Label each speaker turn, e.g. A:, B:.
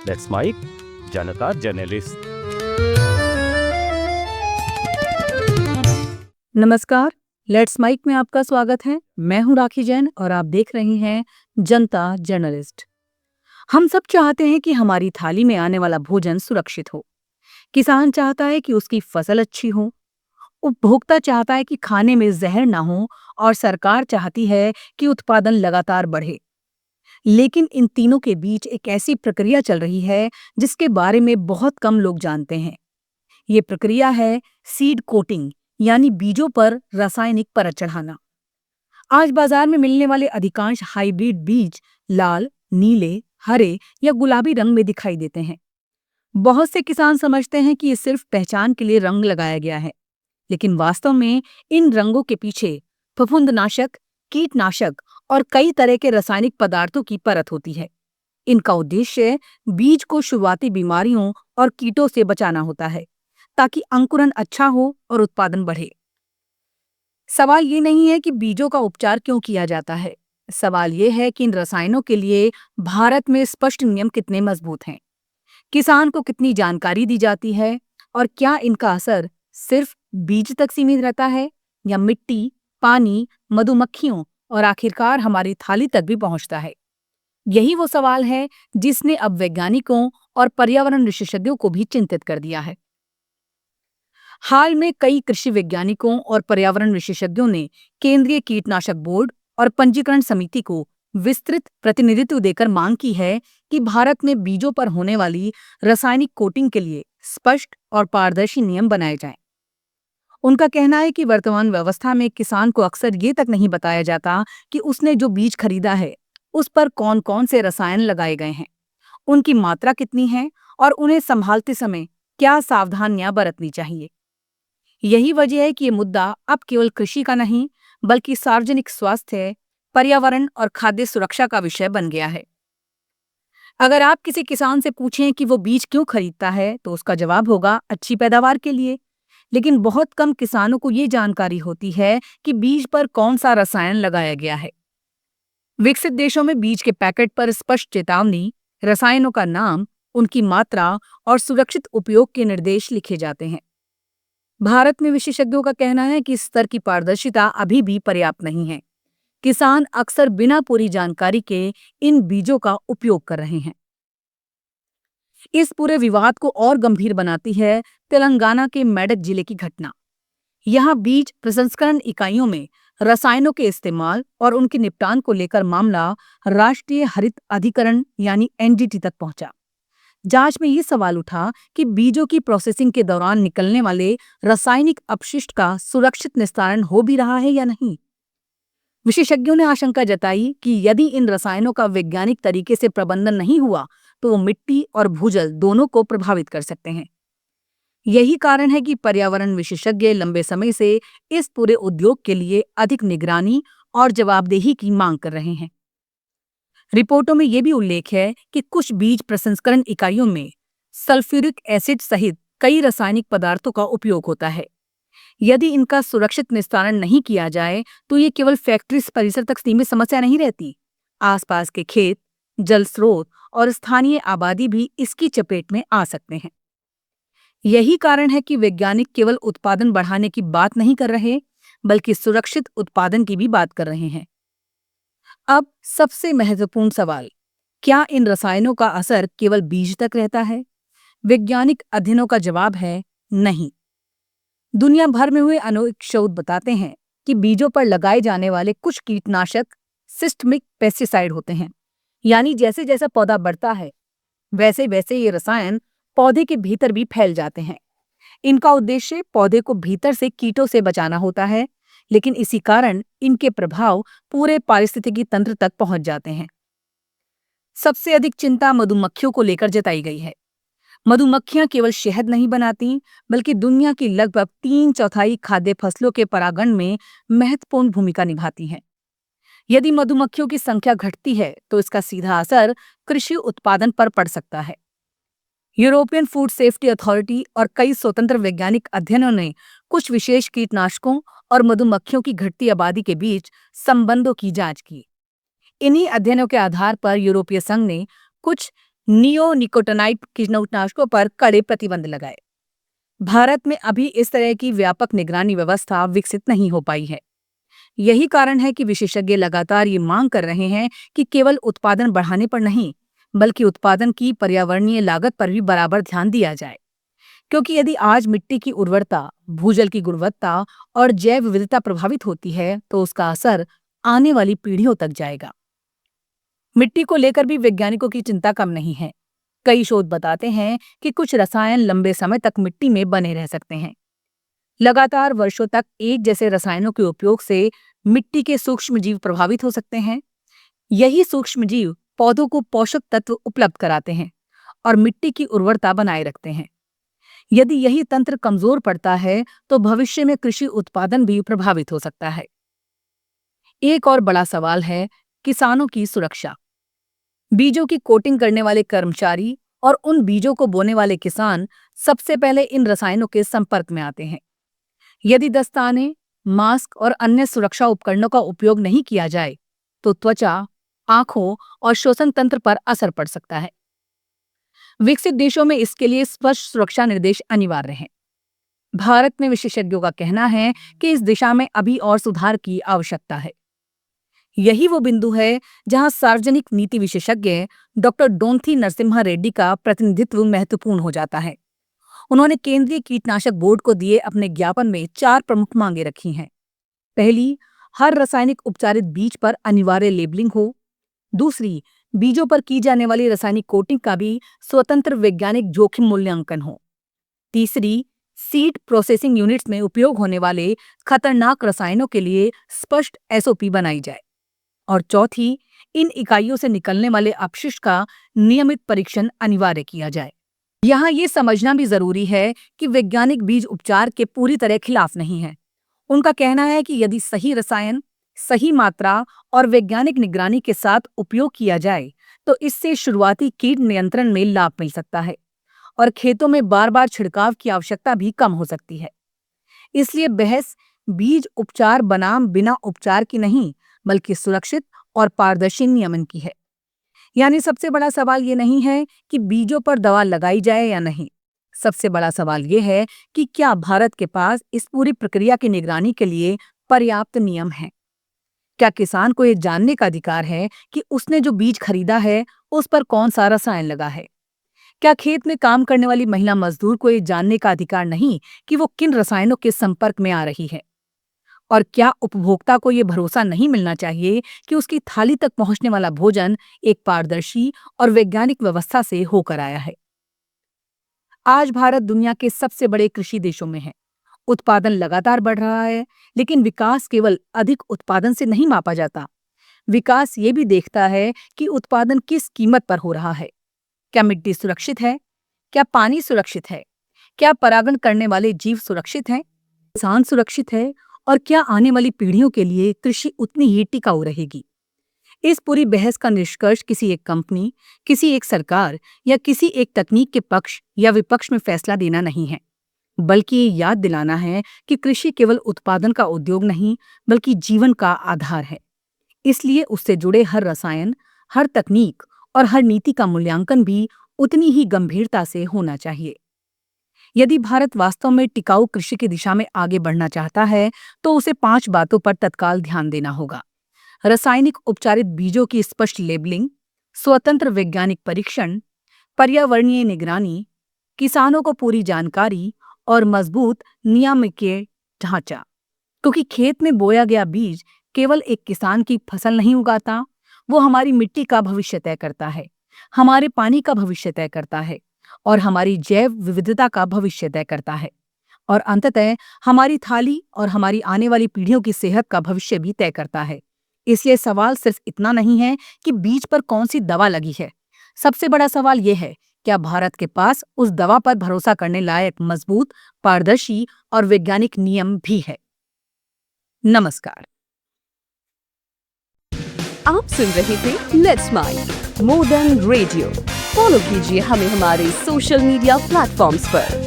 A: Let's mic Janata journalist.
B: नमस्कार। Let's mic में आपका स्वागत है। मैं हूं राखी जैन और आप देख रहे हैं जनता जर्नलिस्ट। हम सब चाहते हैं कि हमारी थाली में आने वाला भोजन सुरक्षित हो। किसान चाहता है कि उसकी फसल अच्छी हो, उपभोक्ता चाहता है कि खाने में जहर ना हो और सरकार चाहती है कि उत्पादन लगातार बढ़े। लेकिन इन तीनों के बीच एक ऐसी प्रक्रिया चल रही है जिसके बारे में बहुत कम लोग जानते हैं। ये प्रक्रिया है सीड कोटिंग, यानी बीजों पर रासायनिक परत चढ़ाना। आज बाजार में मिलने वाले अधिकांश हाइब्रिड बीज लाल, नीले, हरे या गुलाबी रंग में दिखाई देते हैं। बहुत से किसान समझते हैं कि ये सिर्फ पहचान के लिए रंग लगाया गया है, लेकिन वास्तव में इन रंगों के पीछे फफूंदनाशक, कीटनाशक और कई तरह के रासायनिक पदार्थों की परत होती है। इनका उद्देश्य बीज को शुरुआती बीमारियों और कीटों से बचाना होता है, ताकि अंकुरन अच्छा हो और उत्पादन बढ़े। सवाल ये नहीं है कि बीजों का उपचार क्यों किया जाता है। सवाल ये है कि इन रसायनों के लिए भारत में स्पष्ट नियम कितने मजबूत हैं, किसान को कितनी जानकारी दी जाती है और क्या इनका असर सिर्फ बीज तक सीमित रहता है या मिट्टी, पानी, मधुमक्खियों और आखिरकार हमारी थाली तक भी पहुंचता है। यही वो सवाल है जिसने अब वैज्ञानिकों और पर्यावरण विशेषज्ञों को भी चिंतित कर दिया है। हाल में कई कृषि वैज्ञानिकों और पर्यावरण विशेषज्ञों ने केंद्रीय कीटनाशक बोर्ड और पंजीकरण समिति को विस्तृत प्रतिनिधित्व देकर मांग की है कि भारत में बीजों पर होने वाली रासायनिक कोटिंग के लिए स्पष्ट और पारदर्शी नियम बनाए जाएं। उनका कहना है कि वर्तमान व्यवस्था में किसान को अक्सर ये तक नहीं बताया जाता कि उसने जो बीज खरीदा है उस पर कौन कौन से रसायन लगाए गए हैं, उनकी मात्रा कितनी है और उन्हें संभालते समय क्या सावधानियां बरतनी चाहिए। यही वजह है कि ये मुद्दा अब केवल कृषि का नहीं, बल्कि सार्वजनिक स्वास्थ्य, पर्यावरण और खाद्य सुरक्षा का विषय बन गया है। अगर आप किसी किसान से पूछें कि वो बीज क्यों खरीदता है, तो उसका जवाब होगा अच्छी पैदावार के लिए। लेकिन बहुत कम किसानों को ये जानकारी होती है कि बीज पर कौन सा रसायन लगाया गया है। विकसित देशों में बीज के पैकेट पर स्पष्ट चेतावनी, रसायनों का नाम, उनकी मात्रा और सुरक्षित उपयोग के निर्देश लिखे जाते हैं। भारत में विशेषज्ञों का कहना है कि इस स्तर की पारदर्शिता अभी भी पर्याप्त नहीं है। किसान अक्सर बिना पूरी जानकारी के इन बीजों का उपयोग कर रहे हैं। इस पूरे विवाद को और गंभीर बनाती है तेलंगाना के मेडक जिले की घटना। यहाँ बीज प्रसंस्करण इकाइयों में रसायनों के इस्तेमाल और उनके निपटान को लेकर मामला राष्ट्रीय हरित अधिकरण यानी एनजीटी तक पहुंचा। जांच में ये सवाल उठा कि बीजों की प्रोसेसिंग के दौरान निकलने वाले रासायनिक अपशिष्ट का सुरक्षित निस्तारण हो भी रहा है या नहीं। विशेषज्ञों ने आशंका जताई कि यदि इन रसायनों का वैज्ञानिक तरीके से प्रबंधन नहीं हुआ तो वो मिट्टी और भूजल दोनों को प्रभावित कर सकते हैं। यही कारण है कि पर्यावरण विशेषज्ञ लंबे समय से इस पूरे उद्योग के लिए अधिक निगरानी और जवाबदेही की मांग कर रहे हैं। रिपोर्टों में यह भी उल्लेख है कि कुछ बीज प्रसंस्करण इकाइयों में सल्फ्यूरिक एसिड सहित कई रासायनिक पदार्थों का उपयोग होता है। यदि इनका सुरक्षित निस्तारण नहीं किया जाए तो ये केवल फैक्ट्री परिसर तक सीमित समस्या नहीं रहती। आसपास के खेत, जल स्रोत और स्थानीय आबादी भी इसकी चपेट में आ सकते हैं। यही कारण है कि वैज्ञानिक केवल उत्पादन बढ़ाने की बात नहीं कर रहे, बल्कि सुरक्षित उत्पादन की भी बात कर रहे हैं। अब सबसे महत्वपूर्ण सवाल, क्या इन रसायनों का असर केवल बीज तक रहता है? वैज्ञानिक अध्ययनों का जवाब है नहीं। दुनिया भर में हुए अनेक शोध बताते हैं कि बीजों पर लगाए जाने वाले कुछ कीटनाशक सिस्टमिक पेस्टिसाइड होते हैं, यानी जैसे जैसा पौधा बढ़ता है वैसे वैसे ये रसायन पौधे के भीतर भी फैल जाते हैं। इनका उद्देश्य पौधे को भीतर से कीटों से बचाना होता है, लेकिन इसी कारण इनके प्रभाव पूरे पारिस्थितिकी तंत्र तक पहुंच जाते हैं। सबसे अधिक चिंता मधुमक्खियों को लेकर जताई गई है। मधुमक्खियां केवल शहद नहीं बनाती, बल्कि दुनिया की लगभग 3/4 खाद्य फसलों के परागण में महत्वपूर्ण भूमिका निभाती हैं। यदि मधुमक्खियों की संख्या घटती है तो इसका सीधा असर कृषि उत्पादन पर पड़ सकता है। यूरोपियन फूड सेफ्टी अथॉरिटी और कई स्वतंत्र वैज्ञानिक अध्ययनों ने कुछ विशेष कीटनाशकों और मधुमक्खियों की घटती आबादी के बीच संबंधों की जांच की। इन्हीं अध्ययनों के आधार पर यूरोपीय संघ ने कुछ नियोनिकोटिनाइड कीटनाशकों पर कड़े प्रतिबंध लगाए। भारत में अभी इस तरह की व्यापक निगरानी व्यवस्था विकसित नहीं हो पाई है। यही कारण है कि विशेषज्ञ लगातार ये मांग कर रहे हैं कि केवल उत्पादन बढ़ाने पर नहीं, बल्कि उत्पादन की पर्यावरणीय लागत पर भी बराबर ध्यान दिया जाए। क्योंकि यदि आज मिट्टी की उर्वरता, भूजल की गुणवत्ता और जैव विविधता प्रभावित होती है, तो उसका असर आने वाली पीढ़ियों तक जाएगा। मिट्टी को लेकर भी वैज्ञानिकों की चिंता कम नहीं है। कई शोध बताते हैं कि कुछ रसायन लंबे समय तक मिट्टी में बने रह सकते हैं। लगातार वर्षों तक एक जैसे रसायनों के उपयोग से मिट्टी के सूक्ष्म जीव प्रभावित हो सकते हैं। यही सूक्ष्म जीव पौधों को पोषक तत्व उपलब्ध कराते हैं और मिट्टी की उर्वरता बनाए रखते हैं। यदि यही तंत्र कमजोर पड़ता है, तो भविष्य में कृषि उत्पादन भी प्रभावित हो सकता है। एक और बड़ा सवाल है किसानों की सुरक्षा। बीजों की कोटिंग करने वाले कर्मचारी और उन बीजों को बोने वाले किसान सबसे पहले इन रसायनों के संपर्क में आते हैं। यदि दस्ताने, मास्क और अन्य सुरक्षा उपकरणों का उपयोग नहीं किया जाए, तो त्वचा, आंखों और श्वसन तंत्र पर असर पड़ सकता है। विकसित देशों में इसके लिए स्पष्ट सुरक्षा निर्देश अनिवार्य हैं। भारत में विशेषज्ञों का कहना है कि इस दिशा में अभी और सुधार की आवश्यकता है। यही वो बिंदु है जहां सार्वजनिक नीति विशेषज्ञ डॉक्टर डोंथी नरसिम्हा रेड्डी का प्रतिनिधित्व महत्वपूर्ण हो जाता है। उन्होंने केंद्रीय कीटनाशक बोर्ड को दिए अपने ज्ञापन में 4 प्रमुख मांगे रखी हैं। पहली, हर रासायनिक उपचारित बीज पर अनिवार्य लेबलिंग हो। दूसरी, बीजों पर की जाने वाली रासायनिक कोटिंग का भी स्वतंत्र वैज्ञानिक जोखिम मूल्यांकन हो। तीसरी, सीड प्रोसेसिंग यूनिट्स में उपयोग होने वाले खतरनाक रसायनों के लिए स्पष्ट एसओपी बनाई जाए। और चौथी, इन इकाइयों से निकलने वाले अपशिष्ट का नियमित परीक्षण अनिवार्य किया जाए। यहाँ ये समझना भी जरूरी है कि वैज्ञानिक बीज उपचार के पूरी तरह खिलाफ नहीं है। उनका कहना है कि यदि सही रसायन, सही मात्रा और वैज्ञानिक निगरानी के साथ उपयोग किया जाए, तो इससे शुरुआती कीट नियंत्रण में लाभ मिल सकता है और खेतों में बार बार छिड़काव की आवश्यकता भी कम हो सकती है। इसलिए बहस बीज उपचार बनाम बिना उपचार की नहीं, बल्कि सुरक्षित और पारदर्शी नियमन की है। यानी सबसे बड़ा सवाल ये नहीं है कि बीजों पर दवा लगाई जाए या नहीं। सबसे बड़ा सवाल ये है कि क्या भारत के पास इस पूरी प्रक्रिया की निगरानी के लिए पर्याप्त नियम हैं? क्या किसान को ये जानने का अधिकार है कि उसने जो बीज खरीदा है, उस पर कौन सा रसायन लगा है? क्या खेत में काम करने वाली महिला मजदूर को ये जानने का अधिकार नहीं कि वो किन रसायनों के संपर्क में आ रही है? और क्या उपभोक्ता को ये भरोसा नहीं मिलना चाहिए कि उसकी थाली तक पहुंचने वाला भोजन एक पारदर्शी और वैज्ञानिक व्यवस्था से होकर आया है? आज भारत दुनिया के सबसे बड़े कृषि देशों में है। उत्पादन लगातार बढ़ रहा है, लेकिन विकास केवल अधिक उत्पादन से नहीं मापा जाता। विकास ये भी देखता है कि उत्पादन किस कीमत पर हो रहा है। क्या मिट्टी सुरक्षित है? क्या पानी सुरक्षित है? क्या परागण करने वाले जीव सुरक्षित हैं? किसान सुरक्षित है? और क्या आने वाली पीढ़ियों के लिए कृषि उतनी ही टिकाऊ रहेगी? इस पूरी बहस का निष्कर्ष किसी एक कंपनी, किसी एक सरकार या किसी एक तकनीक के पक्ष या विपक्ष में फैसला देना नहीं है, बल्कि ये याद दिलाना है कि कृषि केवल उत्पादन का उद्योग नहीं, बल्कि जीवन का आधार है। इसलिए उससे जुड़े हर रसायन, हर तकनीक और हर नीति का मूल्यांकन भी उतनी ही गंभीरता से होना चाहिए। यदि भारत वास्तव में टिकाऊ कृषि की दिशा में आगे बढ़ना चाहता है, तो उसे 5 बातों पर तत्काल ध्यान देना होगा। रासायनिक उपचारित बीजों की स्पष्ट लेबलिंग, स्वतंत्र वैज्ञानिक परीक्षण, पर्यावरणीय निगरानी, किसानों को पूरी जानकारी और मजबूत नियामकीय ढांचा। क्योंकि खेत में बोया गया बीज केवल एक किसान की फसल नहीं उगाता, वो हमारी मिट्टी का भविष्य तय करता है, हमारे पानी का भविष्य तय करता है और हमारी जैव विविधता का भविष्य तय करता है और अंततः हमारी थाली और हमारी आने वाली पीढ़ियों की सेहत का भविष्य भी तय करता है। इसलिए सवाल सिर्फ इतना नहीं है कि बीज पर कौन सी दवा लगी है। सबसे बड़ा सवाल यह है, क्या भारत के पास उस दवा पर भरोसा करने लायक मजबूत, पारदर्शी और वैज्ञानिक नियम भी है। नमस्कार।
C: आप सुन रहे थे let's mike more than radio. Follow कीजिए हमें हमारे सोशल मीडिया प्लेटफॉर्म्स पर